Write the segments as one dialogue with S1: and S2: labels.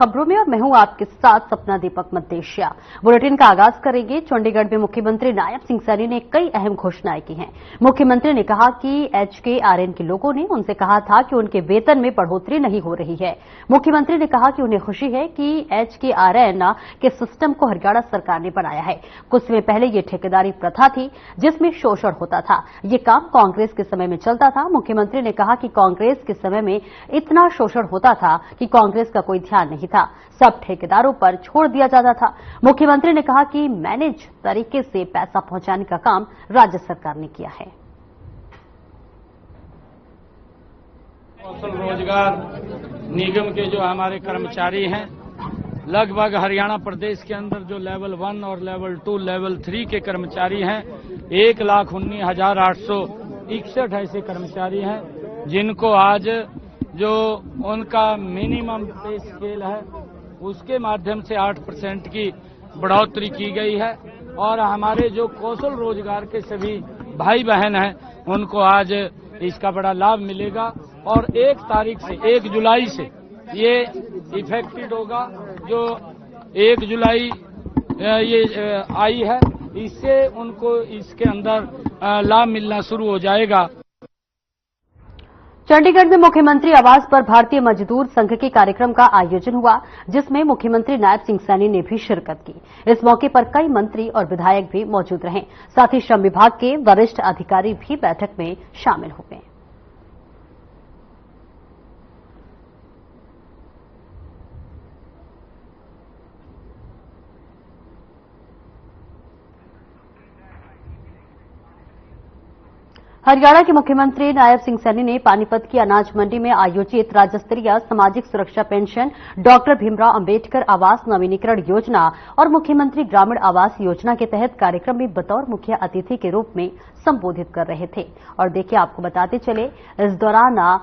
S1: खबरों में और मैं हूं आपके साथ सपना दीपक मद्देशिया। बुलेटिन का आगाज करेंगे। चंडीगढ़ में मुख्यमंत्री नायब सिंह सैनी ने कई अहम घोषणाएं की हैं। मुख्यमंत्री ने कहा कि HKRN के लोगों ने उनसे कहा था कि उनके वेतन में बढ़ोतरी नहीं हो रही है। मुख्यमंत्री ने कहा कि उन्हें खुशी है कि HKRN के सिस्टम को हरियाणा सरकार ने बनाया है। कुछ समय पहले ये ठेकेदारी प्रथा थी जिसमें शोषण होता था। ये काम कांग्रेस के समय में चलता था। मुख्यमंत्री ने कहा कि कांग्रेस के समय में इतना शोषण होता था कि कांग्रेस का कोई ध्यान नहीं था, सब ठेकेदारों पर छोड़ दिया जाता था। मुख्यमंत्री ने कहा कि मैनेज तरीके से पैसा पहुंचाने का काम राज्य सरकार ने किया है।
S2: कौशल रोजगार निगम के जो हमारे कर्मचारी हैं, लगभग हरियाणा प्रदेश के अंदर जो लेवल 1 और लेवल 2, लेवल 3 के कर्मचारी हैं, 1,19,861 ऐसे कर्मचारी हैं जिनको आज जो उनका मिनिमम पे स्केल है उसके माध्यम से 8% की बढ़ोतरी की गई है। और हमारे जो कौशल रोजगार के सभी भाई बहन हैं उनको आज इसका बड़ा लाभ मिलेगा। और 1 तारीख से 1 जुलाई से ये इफेक्टेड होगा। जो 1 जुलाई ये आई है, इससे उनको इसके अंदर लाभ मिलना शुरू हो जाएगा।
S1: चंडीगढ़ में मुख्यमंत्री आवास पर भारतीय मजदूर संघ के कार्यक्रम का आयोजन हुआ, जिसमें मुख्यमंत्री नायब सिंह सैनी ने भी शिरकत की। इस मौके पर कई मंत्री और विधायक भी मौजूद रहे। साथ ही श्रम विभाग के वरिष्ठ अधिकारी भी बैठक में शामिल हो गए। हरियाणा के मुख्यमंत्री नायब सिंह सैनी ने पानीपत की अनाज मंडी में आयोजित राज्य स्तरीय सामाजिक सुरक्षा पेंशन, डॉक्टर भीमराव अंबेडकर आवास नवीनीकरण योजना और मुख्यमंत्री ग्रामीण आवास योजना के तहत कार्यक्रम में बतौर मुख्य अतिथि के रूप में संबोधित कर रहे थे। और देखिए, आपको बताते चले, इस दौरान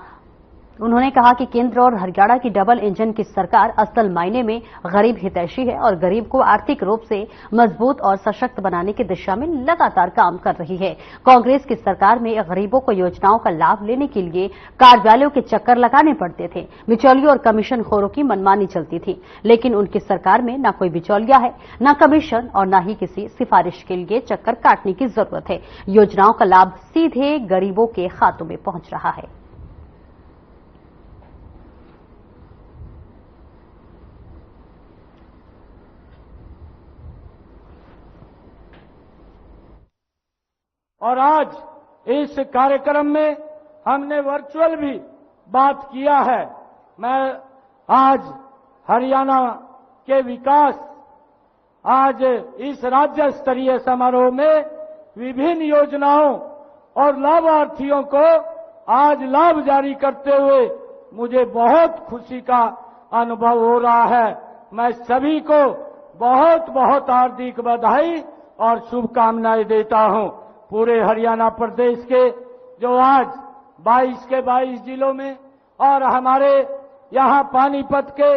S1: उन्होंने कहा कि केंद्र और हरियाणा की डबल इंजन की सरकार असल मायने में गरीब हितैषी है और गरीब को आर्थिक रूप से मजबूत और सशक्त बनाने की दिशा में लगातार काम कर रही है। कांग्रेस की सरकार में गरीबों को योजनाओं का लाभ लेने के लिए कार्यालयों के चक्कर लगाने पड़ते थे। बिचौलियों और कमीशन खोरों की मनमानी चलती थी, लेकिन उनकी सरकार में न कोई बिचौलिया है, न कमीशन और न ही किसी सिफारिश के लिए चक्कर काटने की जरूरत है। योजनाओं का लाभ सीधे गरीबों के खातों में पहुंच रहा है।
S2: और आज इस कार्यक्रम में हमने वर्चुअल भी बात किया है। मैं आज हरियाणा के विकास, आज इस राज्य स्तरीय समारोह में विभिन्न योजनाओं और लाभार्थियों को आज लाभ जारी करते हुए मुझे बहुत खुशी का अनुभव हो रहा है। मैं सभी को बहुत बहुत हार्दिक बधाई और शुभकामनाएं देता हूं। पूरे हरियाणा प्रदेश के जो आज 22 के 22 जिलों में और हमारे यहां पानीपत के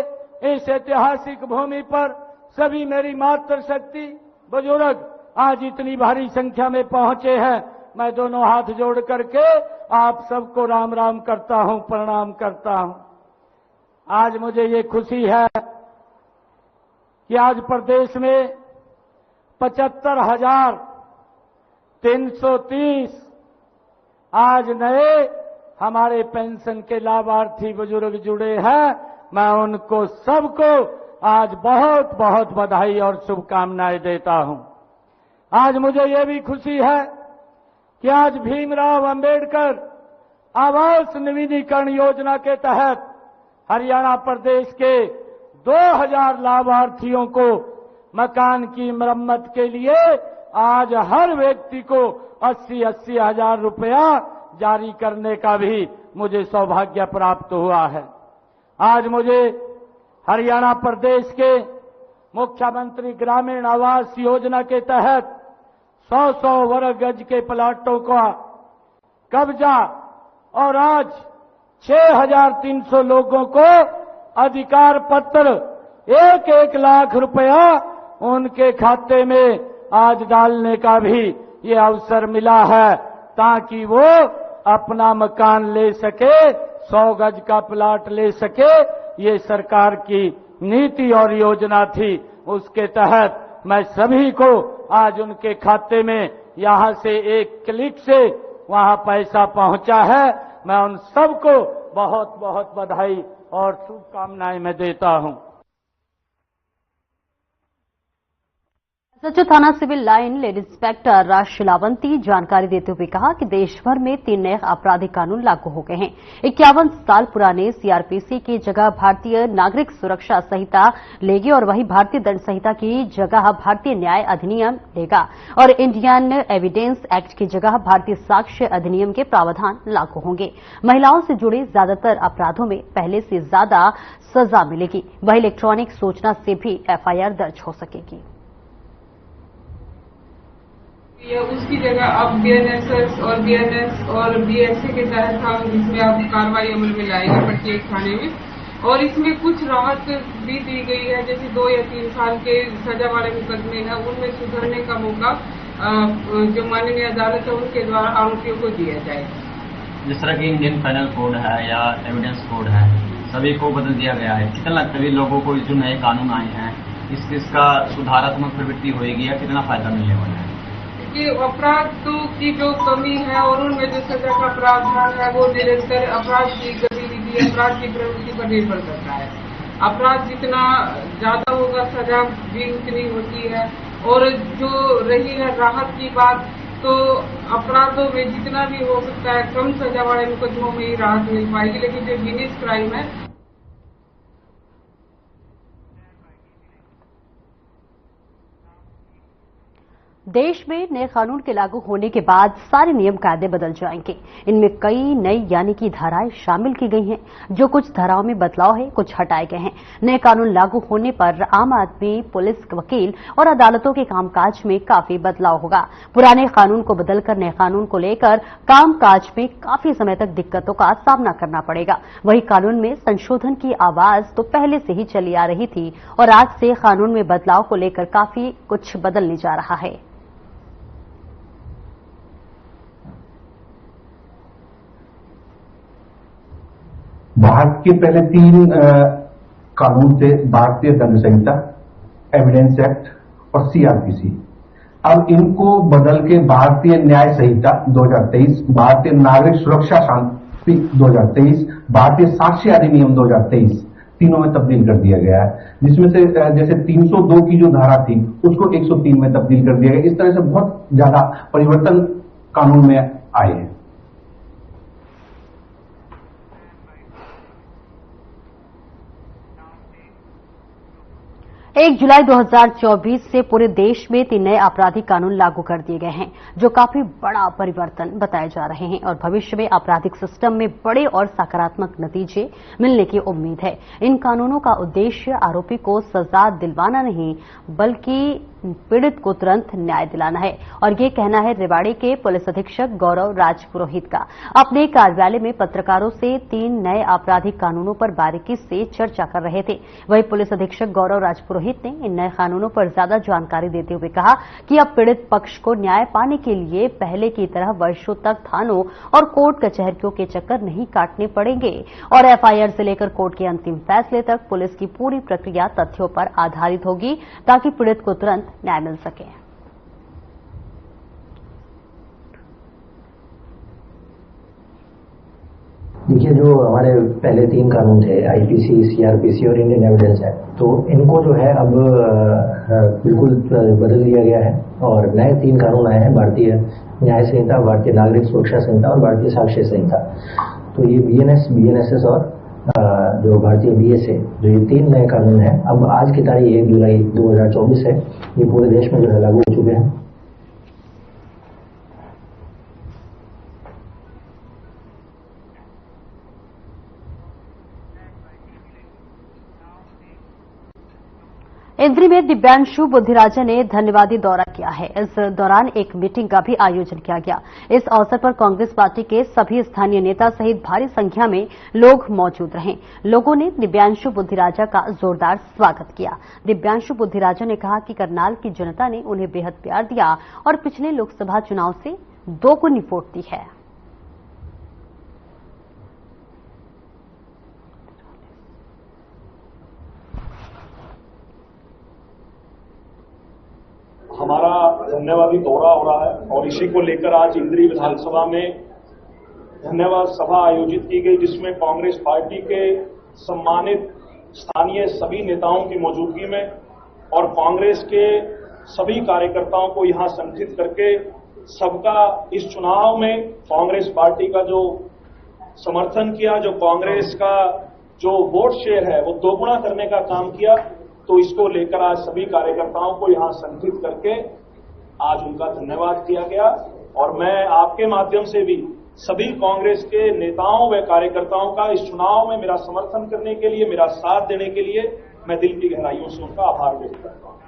S2: इस ऐतिहासिक भूमि पर सभी मेरी मातृशक्ति बुजुर्ग आज इतनी भारी संख्या में पहुंचे हैं। मैं दोनों हाथ जोड़ करके आप सबको राम राम करता हूं, प्रणाम करता हूं। आज मुझे ये खुशी है कि आज प्रदेश में 75,330 आज नए हमारे पेंशन के लाभार्थी बुजुर्ग जुड़े हैं। मैं उनको सबको आज बहुत बहुत बधाई और शुभकामनाएं देता हूं। आज मुझे ये भी खुशी है कि आज भीमराव अंबेडकर आवास नवीनीकरण योजना के तहत हरियाणा प्रदेश के 2000 लाभार्थियों को मकान की मरम्मत के लिए आज हर व्यक्ति को 80-80 हजार रुपया जारी करने का भी मुझे सौभाग्य प्राप्त हुआ है। आज मुझे हरियाणा प्रदेश के मुख्यमंत्री ग्रामीण आवास योजना के तहत 100-100 वर्ग गज के प्लाटों का कब्जा और आज 6,300 लोगों को अधिकार पत्र 1-1 लाख रुपया उनके खाते में आज डालने का भी ये अवसर मिला है, ताकि वो अपना मकान ले सके, 100 गज का प्लाट ले सके। ये सरकार की नीति और योजना थी, उसके तहत मैं सभी को आज उनके खाते में यहां से एक क्लिक से वहां पैसा पहुंचा है। मैं उन सबको बहुत बहुत बधाई और शुभकामनाएं मैं देता हूं।
S1: सचिव थाना सिविल लाइन लेड इंस्पेक्टर राशिलावंती जानकारी देते हुए कहा कि देश भर में 3 नए आपराधिक कानून लागू हो गए हैं। 51 साल पुराने सीआरपीसी की जगह भारतीय नागरिक सुरक्षा संहिता लेगी और वहीं भारतीय दंड संहिता की जगह भारतीय न्याय अधिनियम लेगा और इंडियन एविडेंस एक्ट की जगह भारतीय साक्ष्य अधिनियम के प्रावधान लागू होंगे। महिलाओं से जुड़े ज्यादातर अपराधों में पहले से ज्यादा सजा मिलेगी। वहीं इलेक्ट्रॉनिक सूचना से भी एफआईआर दर्ज हो सकेगी।
S3: उसकी जगह अब बीएनएसएस और बीएनएस और बीएसए के तहत हम इसमें अब कार्रवाई अमल में लाएंगे प्रत्येक थाने में। और इसमें कुछ राहत भी दी गई है, जैसे 2 या 3 साल के सजा वाले मुकदमे हैं उनमें सुधरने का मौका जो माननीय अदालत है उनके द्वारा आरोपियों को दिया जाए।
S4: जिस तरह की इंडियन पेनल कोड है या एविडेंस कोड है, सभी को बदल दिया गया है। कितना सभी लोगों को जो नए कानून आए हैं इसका सुधारात्मक प्रवृत्ति होगी या कितना फायदा मिलने वाला है?
S3: कि अपराधों की जो कमी है और उनमें जो सजा का प्रावधान है वो निरंतर अपराध की गतिविधि, अपराध की प्रवृत्ति पर निर्भर करता है। अपराध जितना ज्यादा होगा सजा भी उतनी होती है। और जो रही है राहत की बात, तो अपराधों में जितना भी हो सकता है कम सजा वाले मुकदमों में ही राहत मिल पाएगी, लेकिन जो हीनियस क्राइम है
S1: देश में नए कानून के लागू होने के बाद सारे नियम कायदे बदल जाएंगे। इनमें कई नई यानी कि धाराएं शामिल की गई हैं। जो कुछ धाराओं में बदलाव है, कुछ हटाए गए हैं। नए कानून लागू होने पर आम आदमी, पुलिस, वकील और अदालतों के कामकाज में काफी बदलाव होगा। पुराने कानून को बदलकर नए कानून को लेकर कामकाज में काफी समय तक दिक्कतों का सामना करना पड़ेगा। वही कानून में संशोधन की आवाज तो पहले से ही चली आ रही थी और आज से कानून में बदलाव को लेकर काफी कुछ बदलने जा रहा है।
S5: भारत के पहले 3 कानून थे, भारतीय दंड संहिता, एविडेंस एक्ट और सीआरपीसी। अब इनको बदल के भारतीय न्याय संहिता 2023, भारतीय नागरिक सुरक्षा शांति 2023, भारतीय साक्ष्य अधिनियम 2023 तीनों में तब्दील कर दिया गया है। जिसमें से जैसे 302 की जो धारा थी उसको 103 में तब्दील कर दिया गया। इस तरह से बहुत ज्यादा परिवर्तन कानून में आए हैं।
S1: 1 जुलाई 2024 से पूरे देश में 3 नए आपराधिक कानून लागू कर दिए गए हैं, जो काफी बड़ा परिवर्तन बताए जा रहे हैं और भविष्य में आपराधिक सिस्टम में बड़े और सकारात्मक नतीजे मिलने की उम्मीद है। इन कानूनों का उद्देश्य आरोपी को सजा दिलवाना नहीं, बल्कि पीड़ित को तुरंत न्याय दिलाना है और ये कहना है रेवाड़ी के पुलिस अधीक्षक गौरव राजपुरोहित का। अपने कार्यालय में पत्रकारों से 3 नए आपराधिक कानूनों पर बारीकी से चर्चा कर रहे थे। वहीं पुलिस अधीक्षक गौरव राजपुरोहित ने इन नए कानूनों पर ज्यादा जानकारी देते हुए कहा कि अब पीड़ित पक्ष को न्याय पाने के लिए पहले की तरह वर्षों तक थानों और कोर्ट कचहरियों के चक्कर नहीं काटने पड़ेंगे और एफआईआर से लेकर कोर्ट के अंतिम फैसले तक पुलिस की पूरी प्रक्रिया तथ्यों पर आधारित होगी, ताकि पीड़ित को तुरंत न्याय मिल सके।
S6: देखिए, जो हमारे पहले 3 कानून थे, आईपीसी, सीआरपीसी और इंडियन एविडेंस एक्ट, तो इनको जो है अब बिल्कुल बदल दिया गया है और नए 3 कानून आए हैं, भारतीय न्याय संहिता, भारतीय नागरिक सुरक्षा संहिता और भारतीय साक्ष्य संहिता। तो ये बीएनएसएस और जो भारतीय बीएसए, जो ये 3 नए कानून हैं, अब आज की तारीख 1 जुलाई 2024 है, ये पूरे देश में जो है लागू हो चुके हैं।
S1: इंद्री में दिव्यांशु बुद्धिराजा ने धन्यवादी दौरा किया है। इस दौरान एक मीटिंग का भी आयोजन किया गया। इस अवसर पर कांग्रेस पार्टी के सभी स्थानीय नेता सहित भारी संख्या में लोग मौजूद रहे। लोगों ने दिव्यांशु बुद्धिराजा का जोरदार स्वागत किया। दिव्यांशु बुद्धिराजा ने कहा कि करनाल की जनता ने उन्हें बेहद प्यार दिया और पिछले लोकसभा चुनाव से 2 गुनी वोट दी है।
S7: हमारा धन्यवादी दौरा हो रहा है और इसी को लेकर आज इंद्री विधानसभा में धन्यवाद सभा आयोजित की गई, जिसमें कांग्रेस पार्टी के सम्मानित स्थानीय सभी नेताओं की मौजूदगी में और कांग्रेस के सभी कार्यकर्ताओं को यहां संगठित करके सबका इस चुनाव में कांग्रेस पार्टी का जो समर्थन किया, जो कांग्रेस का जो वोट शेयर है वो दोगुना करने का काम किया, तो इसको लेकर आज सभी कार्यकर्ताओं को यहां संगठित करके आज उनका धन्यवाद किया गया। और मैं आपके माध्यम से भी सभी कांग्रेस के नेताओं व कार्यकर्ताओं का इस चुनाव में मेरा समर्थन करने के लिए, मेरा साथ देने के लिए मैं दिल की गहराइयों से उनका आभार व्यक्त करता हूं।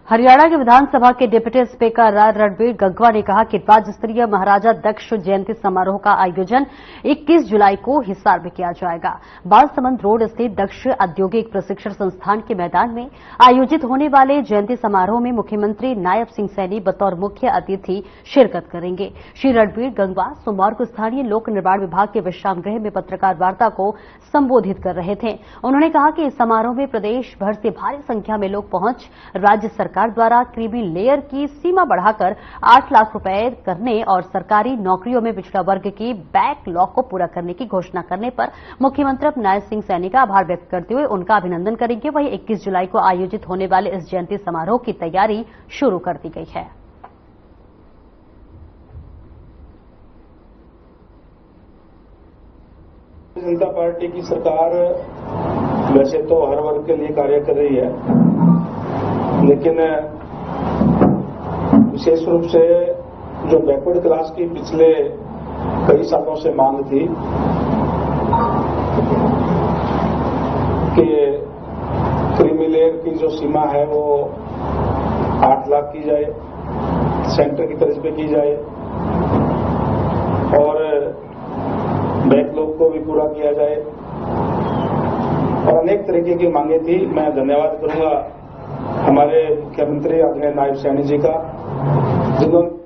S1: हरियाणा के विधानसभा के डिप्टी स्पीकर रणबीर गंगवा ने कहा कि राज्य स्तरीय महाराजा दक्ष जयंती समारोह का आयोजन 21 जुलाई को हिसार में किया जाएगा। बालसमंद रोड स्थित दक्ष औद्योगिक प्रशिक्षण संस्थान के मैदान में आयोजित होने वाले जयंती समारोह में मुख्यमंत्री नायब सिंह सैनी बतौर मुख्य अतिथि शिरकत करेंगे। श्री रणबीर गंगवा सोमवार को स्थानीय लोक निर्माण विभाग के विश्राम गृह में पत्रकार वार्ता को संबोधित कर रहे थे। उन्होंने कहा कि इस समारोह में प्रदेश भर से भारी संख्या में लोग पहुंच राज्य सरकार द्वारा क्रीमी लेयर की सीमा बढ़ाकर 8 लाख रुपए करने और सरकारी नौकरियों में पिछड़ा वर्ग की बैकलॉग को पूरा करने की घोषणा करने पर मुख्यमंत्री नायब सिंह सैनी का आभार व्यक्त करते हुए उनका अभिनंदन करेंगे। वहीं 21 जुलाई को आयोजित होने वाले इस जयंती समारोह की तैयारी शुरू कर दी गई है।
S7: जनता पार्टी की सरकार वैसे तो हर वर्ग के लिए कार्य कर रही है, लेकिन विशेष रूप से जो बैकवर्ड क्लास की पिछले कई सालों से मांग थी कि क्रीमी लेयर की जो सीमा है वो 8 लाख की जाए, सेंटर की तर्ज पे की जाए और बैकलॉग को भी पूरा किया जाए और अनेक तरीके की मांगे थी। मैं धन्यवाद करूंगा हमारे मुख्यमंत्री आदरणीय नायब सैनी जी का, जिन्होंने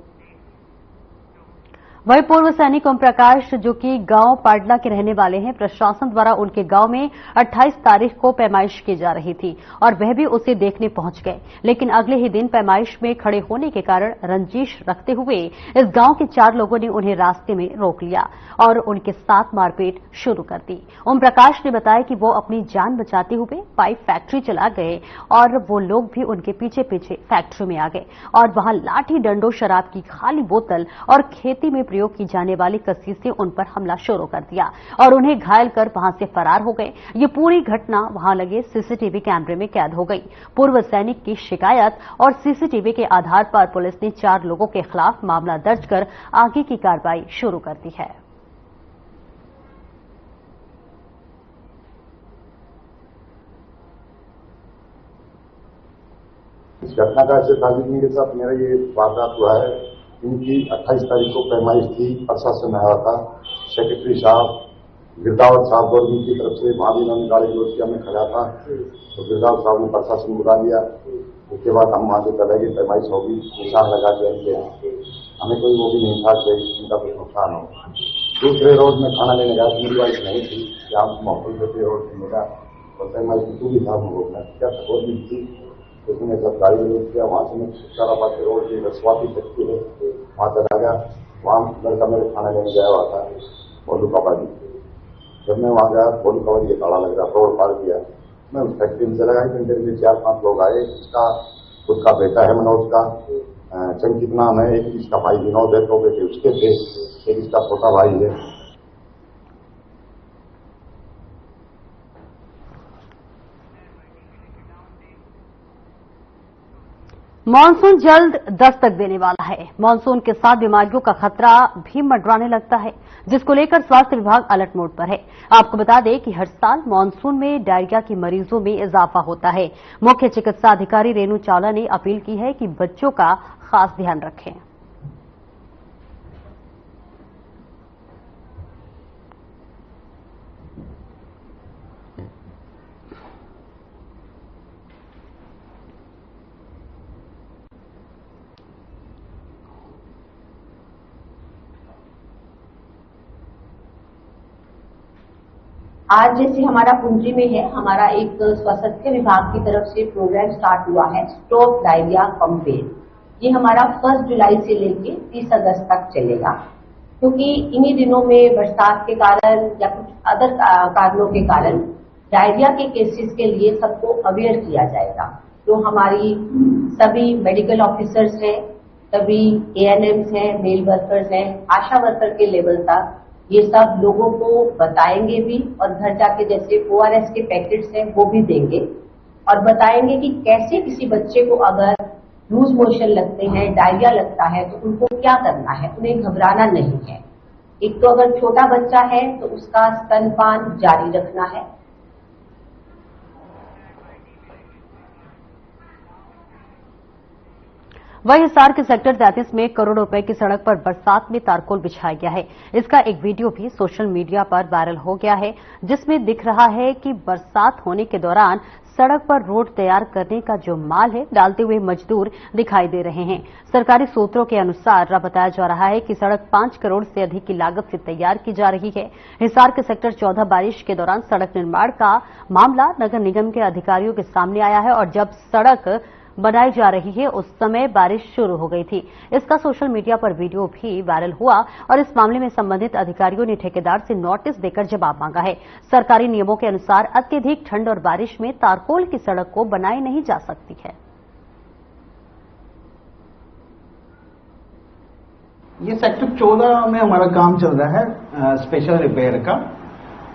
S1: वहीं पूर्व सैनिक ओम प्रकाश जो कि गांव पाडला के रहने वाले हैं, प्रशासन द्वारा उनके गांव में 28 तारीख को पैमाइश की जा रही थी और वह भी उसे देखने पहुंच गए, लेकिन अगले ही दिन पैमाइश में खड़े होने के कारण रंजिश रखते हुए इस गांव के 4 लोगों ने उन्हें रास्ते में रोक लिया और उनके साथ मारपीट शुरू कर दी। ओम प्रकाश ने बताया कि वो अपनी जान बचाते हुए पाइप फैक्ट्री चला गए और वो लोग भी उनके पीछे पीछे फैक्ट्री में आ गए और वहां लाठी डंडों, शराब की खाली बोतल और खेती में प्रयोग की जाने वाली कसी से उन पर हमला शुरू कर दिया और उन्हें घायल कर वहां से फरार हो गए। ये पूरी घटना वहां लगे सीसीटीवी कैमरे में कैद हो गई। पूर्व सैनिक की शिकायत और सीसीटीवी के आधार पर पुलिस ने 4 लोगों के खिलाफ मामला दर्ज कर आगे की कार्रवाई शुरू कर दी है।
S8: इस घटना का ऐसे ताजिदनी के साथ मेरा ये वारदात हुआ है। इनकी 28 तारीख को पैमाइश थी, प्रशासन आया था, सेक्रेटरी साहब गिरदावत साहब गवर्नमेंट की तरफ से वहां भी इन्होंने गाड़ी विरोध किया, मैं खड़ा था तो गिरदावत साहब ने प्रशासन बुला लिया। उसके बाद हम वहां से चले गए, पैमाइश होगी, निशान लगा दिया। हमें कोई वो भी नहीं था कि इनका कोई नुकसान हो। दूसरे रोज में खाना लेने गया, मेरी वाइफ नहीं थी, आप माहौल करते रोड से मिला और पैमाइश की पूरी साहब रोकना क्या गवर्नमेंट थी, उसने जब गाड़ी विरोध किया वहां से मैं छुटकारा के रोड की रसवाती सकती है वहां चला गया। वहां लड़का मेरे खाना लेने गया हुआ था बोलू कबाड़ी। जब मैं वहां गया बोलू कबाड़ी के ताला लग रहा, रोड पार किया, मैं उस फैक्ट्री में चला गया। घंटे में 4-5 लोग आए। इसका खुद का बेटा है मनोज का, चंकित नाम है, एक इसका भाई विनोद है, 2 बेटे उसके थे, एक इसका छोटा भाई है।
S1: मानसून जल्द दस्तक देने वाला है। मानसून के साथ बीमारियों का खतरा भी मंडराने लगता है, जिसको लेकर स्वास्थ्य विभाग अलर्ट मोड पर है। आपको बता दें कि हर साल मानसून में डायरिया के मरीजों में इजाफा होता है। मुख्य चिकित्सा अधिकारी रेणु चावला ने अपील की है कि बच्चों का खास ध्यान रखें।
S9: आज जैसे हमारा पुंजी में है, हमारा एक स्वास्थ्य विभाग की तरफ से प्रोग्राम स्टार्ट हुआ है स्टॉप डायरिया कैंपेन। ये हमारा 1 जुलाई से लेके 30 अगस्त तक चलेगा, क्योंकि इन्हीं दिनों में बरसात के कारण या कुछ अदर कारणों के कारण डायरिया के केसेस के लिए सबको अवेयर किया जाएगा। तो हमारी सभी मेडिकल ऑफिसर्स हैं, सभी एएनएम्स हैं, मेल वर्कर्स हैं, आशा वर्कर के लेवल तक ये सब लोगों को बताएंगे भी, और घर जाके जैसे ORS के पैकेट्स हैं वो भी देंगे और बताएंगे कि कैसे किसी बच्चे को अगर लूज मोशन लगते हैं, डायरिया लगता है तो उनको क्या करना है, उन्हें घबराना नहीं है। एक तो अगर छोटा बच्चा है तो उसका स्तनपान जारी रखना है।
S1: वहीं हिसार के सेक्टर 33 में करोड़ों रुपए की सड़क पर बरसात में तारकोल बिछाया गया है। इसका एक वीडियो भी सोशल मीडिया पर वायरल हो गया है, जिसमें दिख रहा है कि बरसात होने के दौरान सड़क पर रोड तैयार करने का जो माल है डालते हुए मजदूर दिखाई दे रहे हैं। सरकारी सूत्रों के अनुसार बताया जा रहा है कि सड़क 5 करोड़ से अधिक की लागत से तैयार की जा रही है। हिसार के सेक्टर 14 बारिश के दौरान सड़क निर्माण का मामला नगर निगम के अधिकारियों के सामने आया है और जब सड़क बनाई जा रही है उस समय बारिश शुरू हो गई थी। इसका सोशल मीडिया पर वीडियो भी वायरल हुआ और इस मामले में संबंधित अधिकारियों ने ठेकेदार से नोटिस देकर जवाब मांगा है। सरकारी नियमों के अनुसार अत्यधिक ठंड और बारिश में तारकोल की सड़क को बनाई नहीं जा सकती है।
S10: ये सेक्टर 14 में हमारा काम चल रहा है स्पेशल रिपेयर का,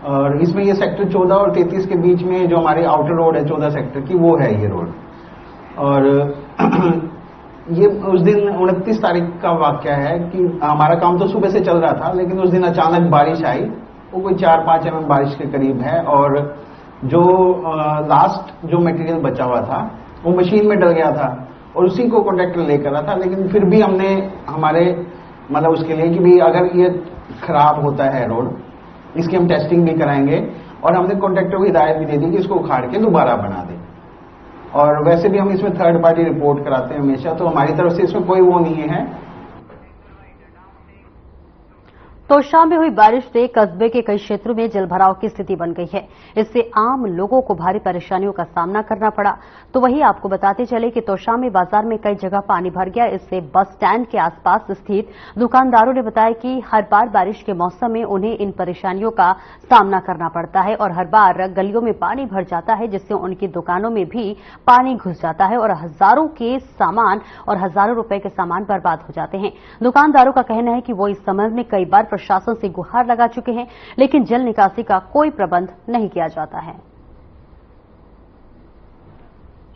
S10: और इसमें ये सेक्टर 14 और 33 के बीच में जो हमारी आउटर रोड है 14 सेक्टर की, वो है ये रोड। और ये उस दिन 29 तारीख का वाकया है कि हमारा काम तो सुबह से चल रहा था, लेकिन उस दिन अचानक बारिश आई, वो कोई 4-5 mm बारिश के करीब है, और जो लास्ट जो मटेरियल बचा हुआ था वो मशीन में डल गया था और उसी को कॉन्ट्रैक्टर लेकर रहा था। लेकिन फिर भी हमने हमारे मतलब उसके लिए कि भाई अगर ये खराब होता है रोड, इसकी हम टेस्टिंग भी कराएंगे, और हमने कॉन्ट्रैक्टर को हिदायत भी दे दी कि इसको उखाड़ के दोबारा बना दें। और वैसे भी हम इसमें थर्ड पार्टी रिपोर्ट कराते हैं हमेशा, तो हमारी तरफ से इसमें कोई वो नहीं है।
S1: तोशाम में हुई बारिश से कस्बे के कई क्षेत्रों में जलभराव की स्थिति बन गई है। इससे आम लोगों को भारी परेशानियों का सामना करना पड़ा। तो वहीं आपको बताते चले कि तोशाम में बाजार में कई जगह पानी भर गया। इससे बस स्टैंड के आसपास स्थित दुकानदारों ने बताया कि हर बार बारिश के मौसम में उन्हें इन परेशानियों का सामना करना पड़ता है और हर बार गलियों में पानी भर जाता है, जिससे उनकी दुकानों में भी पानी घुस जाता है और हजारों के सामान और हजारों रुपए के सामान बर्बाद हो जाते हैं। दुकानदारों का कहना है कि वो इस संबंध में कई बार प्रशासन से गुहार लगा चुके हैं, लेकिन जल निकासी का कोई प्रबंध नहीं किया जाता है।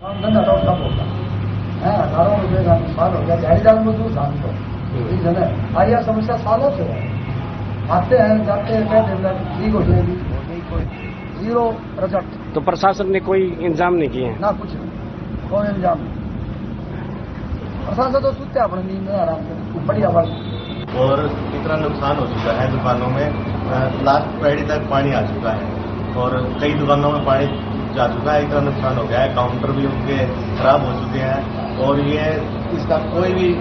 S11: हजारों रुपए का नुकसान हो गया, दिहाड़ी दार मजदूर था। यह समस्या सालों से है, आते हैं जाते हैं, कहते ठीक हो जाएगी, जीरो रिजल्ट।
S12: तो प्रशासन ने कोई इंतजाम नहीं किए
S11: ना, कुछ कोई इंतजाम नहीं। प्रशासन तो सुनते हैं अपने नींद में आराम से, बढ़िया बात।
S13: और इतना नुकसान हो चुका है दुकानों में, लास्ट फ्राइडे तक पानी आ चुका है और कई दुकानों में पानी जा चुका है। इतना नुकसान हो गया है, काउंटर भी उनके खराब हो चुके हैं और ये इसका कोई भी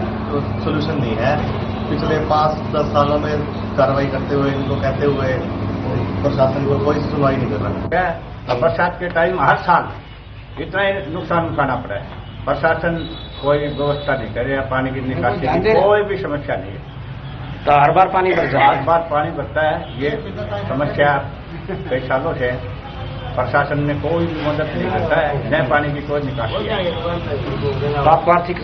S13: सोल्यूशन नहीं है। पिछले 5-10 सालों में कार्रवाई करते हुए, इनको कहते हुए प्रशासन को कोई सुनवाई नहीं कर रहा है।
S14: बरसात के टाइम हर साल इतना ही नुकसान उठाना पड़ा है, प्रशासन कोई व्यवस्था नहीं करे, पानी की निकासी की कोई भी समस्या नहीं है।
S12: तो हर बार पानी भर जाता है,
S14: हर बार पानी भरता है। ये समस्या कई सालों से प्रशासन ने कोई मदद नहीं करता है, न पानी की कोई निकासी है।
S12: तो आपको आर्थिक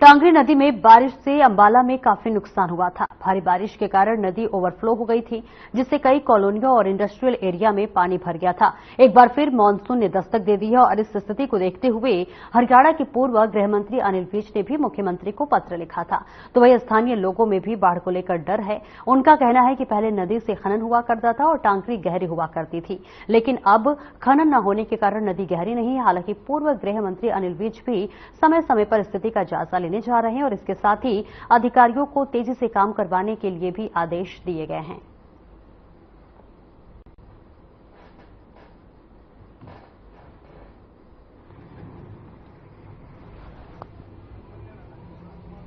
S1: टांगरी नदी में बारिश से अंबाला में काफी नुकसान हुआ था। भारी बारिश के कारण नदी ओवरफ्लो हो गई थी, जिससे कई कॉलोनियों और इंडस्ट्रियल एरिया में पानी भर गया था। एक बार फिर मानसून ने दस्तक दे दी है और इस स्थिति को देखते हुए हरियाणा के पूर्व गृह मंत्री अनिल विज ने भी मुख्यमंत्री को पत्र लिखा था। तो वही स्थानीय लोगों में भी बाढ़ को लेकर डर है। उनका कहना है कि पहले नदी से खनन हुआ करता था और टांगरी गहरी हुआ करती थी, लेकिन अब खनन न होने के कारण नदी गहरी नहीं है। हालांकि पूर्व गृह मंत्री अनिल विज भी समय समय पर स्थिति का जायजा लेने जा रहे हैं और इसके साथ ही अधिकारियों को तेजी से काम करवाने के लिए भी आदेश दिए गए हैं।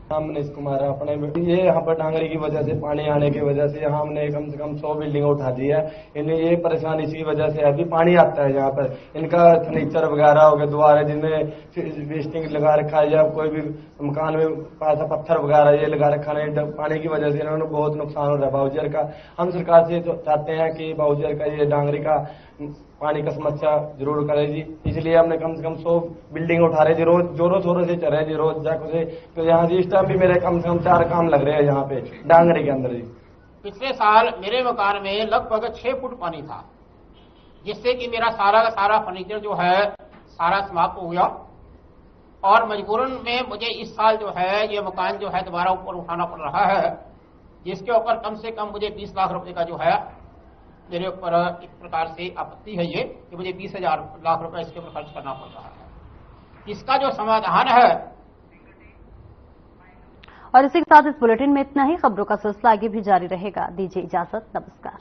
S15: नाम मनीष कुमार है अपने। ये यहाँ पर डांगरी की वजह से, पानी आने की वजह से यहाँ हमने कम से कम 100 बिल्डिंग उठा दी है। इन्हें ये परेशानी इसी वजह से अभी पानी आता है यहाँ पर। इनका फर्नीचर वगैरह हो गया, द्वार है जिनमें वेस्टिंग लगा रखा है, या कोई भी मकान में पैसा पत्थर वगैरह ये लगा रखा है, पानी की वजह से इन्होंने बहुत नुकसान हो रहा है बाउजर का। हम सरकार से तो चाहते हैं कि बाउजर का ये डांगरी का पानी का समस्या जरूर करे जी। इसलिए हमने कम से कम 100 बिल्डिंग उठा रहे जी, रोज जोरों शोरों से चल रहे जी, रोज जाकर से। तो यहाँ जी इस टाइम भी मेरे कम से कम 4 काम लग रहे हैं यहाँ पे डांगरी के अंदर जी।
S16: पिछले साल मेरे मकान में लगभग 6 फुट पानी था, जिससे कि मेरा सारा का सारा फर्नीचर जो है सारा समाप्त हो गया, और मजबूरन में मुझे इस साल जो है ये मकान जो है दोबारा ऊपर उठाना पड़ रहा है, जिसके ऊपर कम से कम मुझे 20 लाख रुपए का जो है मेरे ऊपर एक प्रकार से आपत्ति है ये कि मुझे 20,000 लाख रुपए इसके ऊपर खर्च करना पड़ रहा है। इसका जो समाधान है।
S1: और इसी के साथ इस बुलेटिन में इतना ही। खबरों का सिलसिला आगे भी जारी रहेगा। दीजिए इजाजत, नमस्कार।